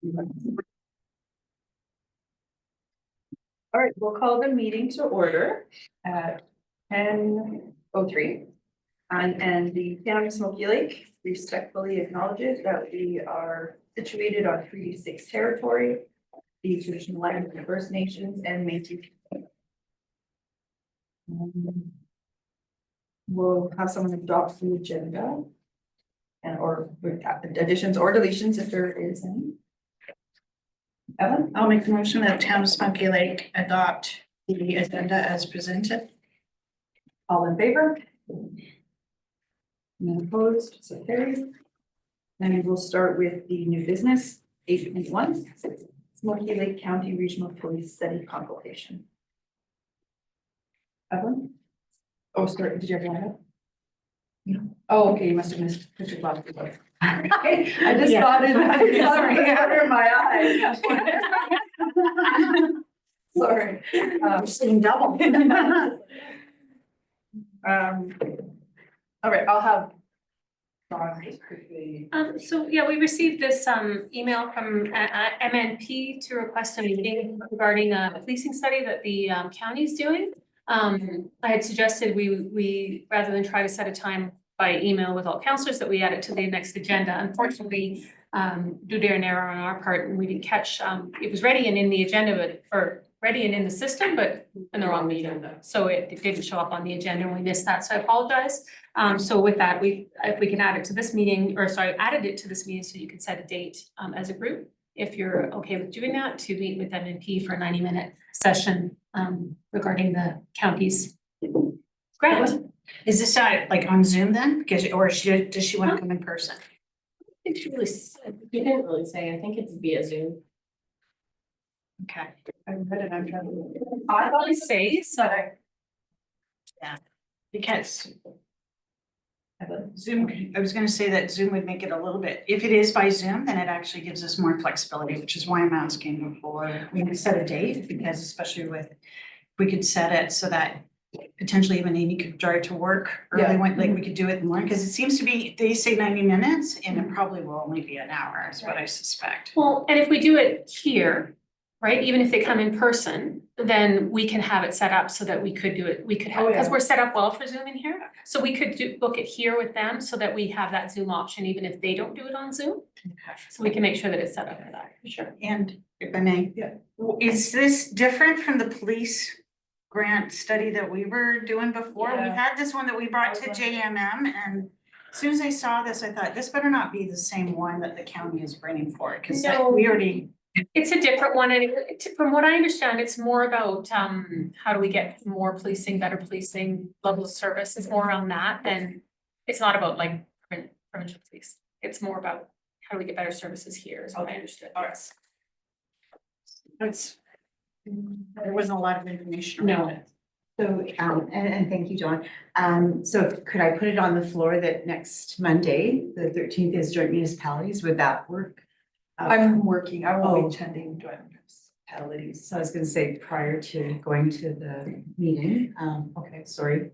All right, we'll call the meeting to order at 10:03. And the town of Smoky Lake respectfully acknowledges that we are situated on Treaty 6 territory, the traditional land of the First Nations and Métis. We'll have someone adopt the agenda and or with additions or deletions if there is any. Ellen? I'll make the motion that town of Spunky Lake adopt the agenda as presented. All in favor? None opposed, so carried. And we'll start with the new business, 8.1, Smoky Lake County Regional Police Study Consultation. Evelyn? Oh, sorry, did you have one? No. Oh, okay, you must have missed. Put your glasses on. I just thought it under my eyes. Sorry. Seeing double. All right, I'll have Dawn just quickly. So yeah, we received this email from MNP to request a meeting regarding a policing study that the county is doing. I had suggested we rather than try to set a time by email with all counselors, that we add it to the next agenda. Unfortunately, due to an error on our part, we didn't catch, it was ready and in the agenda, or ready and in the system, but in the wrong meeting. So it didn't show up on the agenda and we missed that, so I apologize. So with that, if we can add it to this meeting, or sorry, added it to this meeting so you can set a date as a group, if you're okay with doing that, to meet with MNP for a 90-minute session regarding the county's grant. Is this like on Zoom then? Because, or does she want to come in person? I think she really said, you didn't really say, I think it's via Zoom. Okay. I read it, I'm trying to. I thought say so. Because Zoom, I was gonna say that Zoom would make it a little bit, if it is by Zoom, then it actually gives us more flexibility, which is why I'm asking before we can set a date, because especially with, we could set it so that potentially even Amy could drive to work early, like we could do it in the morning, because it seems to be, they say 90 minutes and it probably will only be an hour is what I suspect. Well, and if we do it here, right, even if they come in person, then we can have it set up so that we could do it, we could have, Oh, because yeah. we're set up well for Zoom in here. So we could book it here with them so that we have that Zoom option, even if they don't do it on Zoom. So we can make sure that it's set up for that, for sure. And if I may. Yeah. Is this different from the police grant study that we were doing before? We Yeah. had this one that we brought to JMM, and as soon as I saw this, I thought, this better not be the same one that the county is bringing forward, because No. we already. It's a different one, and from what I understand, it's more about how do we get more policing, better policing, level of service. It's more around that than, it's not about like provincial police. It's more about how do we get better services here, is what I understood. Yes. There wasn't a lot of information around it. So, and thank you, Dawn. So could I put it on the floor that next Monday, the 13th, is joint municipalities? Would that work? I'm working, I won't Oh. be attending joint municipalities. So I was gonna say prior to going to the meeting, okay, sorry.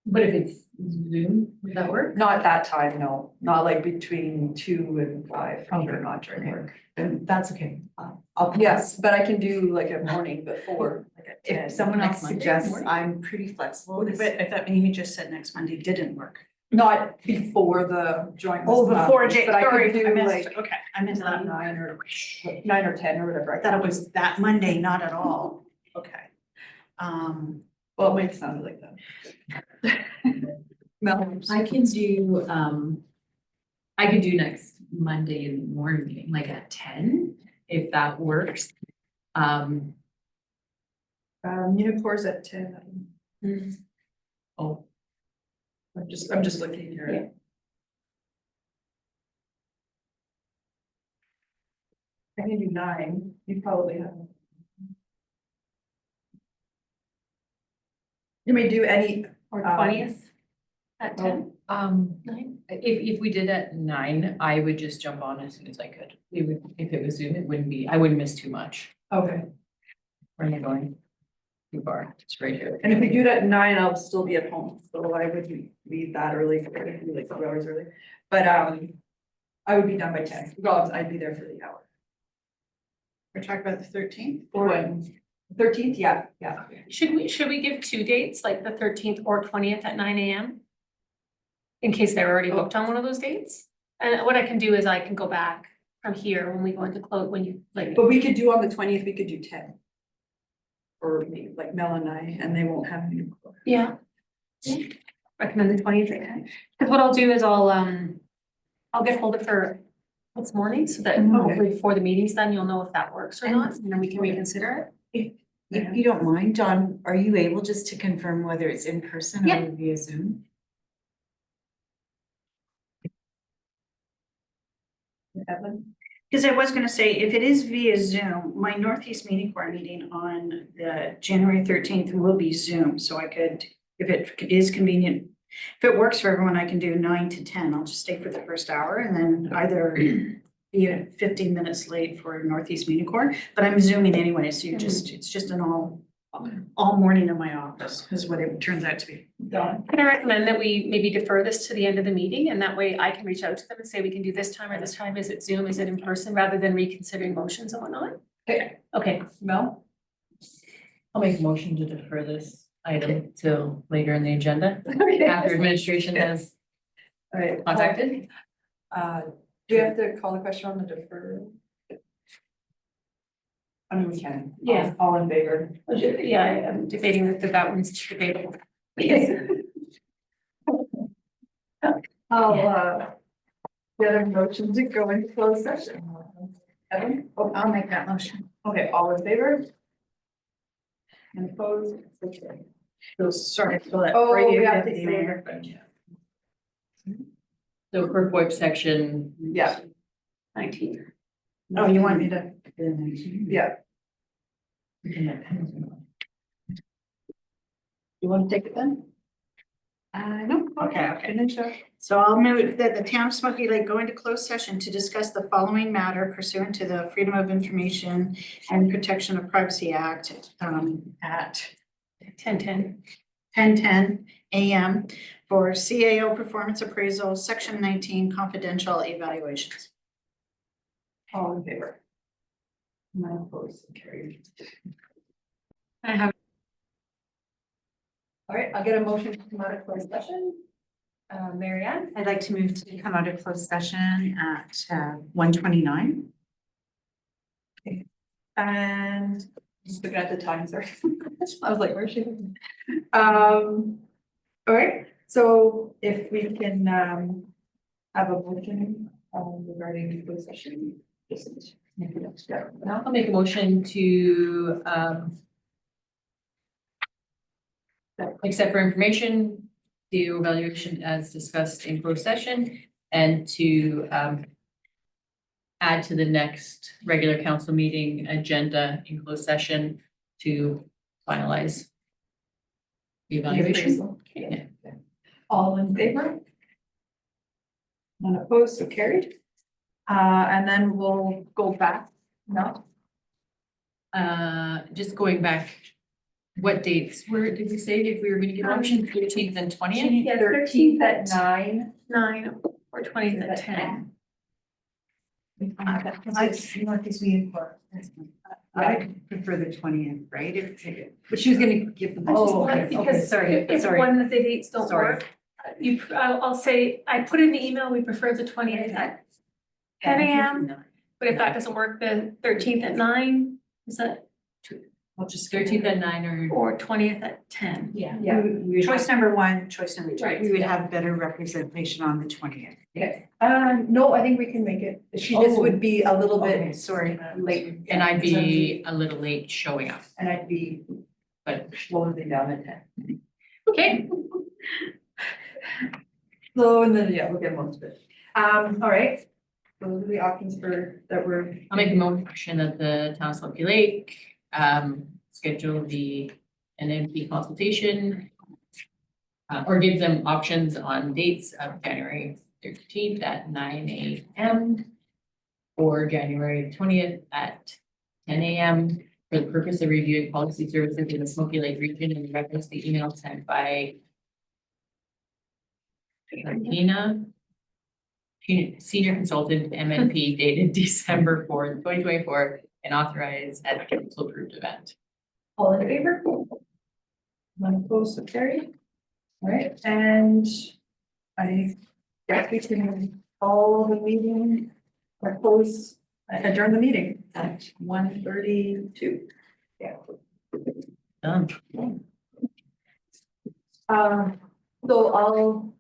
But if it's Zoom, would that work? Not that time, no, not like between 2 and 5, for sure, not during Okay. work. Then that's okay. I'll. Yes, but I can do like a morning before, like at 10. If someone else Next Monday suggests, morning? I'm pretty flexible. But I thought Amy just said next Monday didn't work. Not before the joint. Oh, before municipalities, J, but I sorry, could I do missed, like okay, I missed that. 9 or 10 or whatever. I thought it was that Monday, not at all. Okay. Well, it might sound like that. Mel? I can do next Monday in the morning, like at 10, if that works. Unicorns at 10. Oh, I'm just looking here. I can do 9, you probably have. You may do any, Or 20th at 10, 9. if we did at 9, I would just jump on as soon as I could. It would, if it was Zoom, it wouldn't be, I wouldn't miss too much. okay, Where am I going? Too far, it's right here. and if we do it at 9, I'll still be at home, so I wouldn't leave that early, like 2 hours early, but I would be done by 10, regardless, I'd be there for the hour. We're talking about the 13th? Or 13th, yeah. Should we give two dates, like the 13th or 20th at 9 AM? In case they're already booked on one of those dates? And what I can do is I can go back from here when we go into close, when you, like, But we could do on the 20th, we could do 10. Or maybe like Mel and I, and they won't have any. yeah. Recommend the 20th, because what I'll do is I'll get hold of her this morning, so that Okay. hopefully before the meeting's done, you'll know if that works or not, and then we can reconsider it. If you don't mind, Dawn, are you able just to confirm whether it's in person Yeah. or via Zoom? Evan? Because I was gonna say, if it is via Zoom, my Northeast Meeting Corps meeting on the January 13th will be Zoom, so I could, if it is convenient. If it works for everyone, I can do 9 to 10. I'll just stay for the first hour and then either be 15 minutes late for Northeast Meeting Corps, but I'm Zooming anyway, so you just, it's just an all morning in my office is what it turns out to be. Dawn? Can I recommend that we maybe defer this to the end of the meeting, and that way I can reach out to them and say, we can do this time or this time, is it Zoom, is it in person, rather than reconsidering motions and whatnot? Okay. Okay, Mel? I'll make a motion to defer this item till later in the agenda, Okay. after administration has All right. contacted. Do we have to call the question on the defer? I mean, we can. Yeah. All in favor? yeah, I'm debating if that one's debatable. I'll, get a motion to go into closed session. Evan? Oh, I'll make that motion. okay, all in favor? And opposed? Okay. Sorry. Oh, we have to say. So for VoIP section. Yeah, 19. Oh, you want me to? yeah. You want to take it then? No. Okay. Finish up. So I'll move that the town of Smoky Lake go into closed session to discuss the following matter pursuant to the Freedom of Information and Protection of Privacy Act at 10:10. 10:10 a.m. for CAO performance appraisal, section 19 confidential evaluations. All in favor? None opposed, carried. I have, All right, I'll get a motion to come out of closed session. Mary Ann? I'd like to move to come out of closed session at 1:29. And just looking at the time, sorry. I was like, where's she? All right, so if we can have a motion regarding closed session. Just make it up, yeah. Now I'll make a motion to accept for information, the evaluation as discussed in closed session, and to add to the next regular council meeting agenda in closed session to finalize the evaluation. Okay. All in favor? None opposed, so carried. And then we'll go back, no? Just going back, what dates did we say if we were gonna give options, 13th and 20th? yeah, 13th at 9. 9 or 20th at 10. Northeast Meeting Corps. I prefer the 20th, right? But she was gonna give them. Oh, okay, Because sorry, if sorry. one of the dates don't Sorry. work, I'll say, I put in the email, we prefer the 20th at 10 a.m. But if that doesn't work, the 13th at 9, is that, Well, just 13th at 9 or. or 20th at 10? Yeah. Yeah. Choice number one, choice number two. Right. We would have better representation on the 20th. Okay, no, I think we can make it. She just would be a little Okay, bit sorry. late. And I'd be a little late showing up, And I'd be but slowing down at 10. okay. So, and then, yeah, we'll get most of it. All right. Those are the options for, that were. I'll make a motion that the town of Smoky Lake schedule the NMP consultation. Or give them options on dates of January 13th at 9 a.m. or January 20th at 10 a.m. for the purpose of reviewing policy services in the Smoky Lake region in reference to the email sent by Nina senior consultant MNP dated December 4th, 2024, and authorized at the council approved event. All in favor? None opposed, so carried. All right, and I guess we can call the meeting, or close, adjourn the meeting at 1:32. Yeah. Done. So I'll